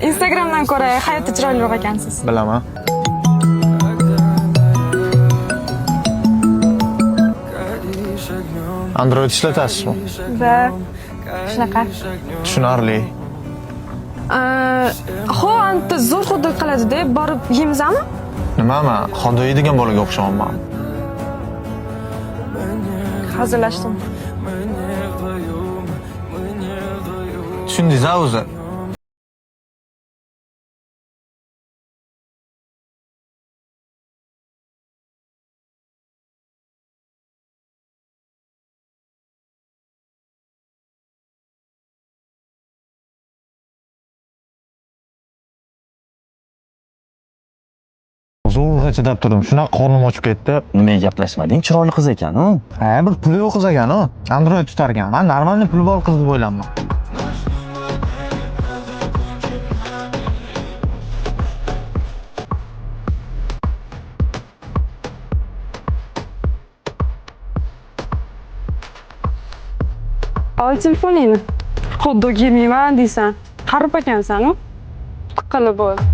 Instagramdan ko'ra hayotda chiroyliroq ekansiz. Bilaman. Android ishlatasizmi? Va shunaqa. Tushunarli. Ho, anta zo'r xuddi qiladi-da, borib yemizami? Nima men xodo yeydigan bolaga o'xshamayman. Hazillashdim. Tushundingiz-a o'zi? Zo'rg'a chidab turdim. Shunaqa qornim ochib ketdi. Nimaga gaplashmading? Chiroyli qiz ekan-ku. Ha, bir puli yo'q qiz ekan-ku. Android tutarkan. Men normalniy puli bor qiz deb o'ylayman. Ol telefoningni. Xuddi yemeyman deysan. Qarib ekansan-ku. Tiqilib bo'l.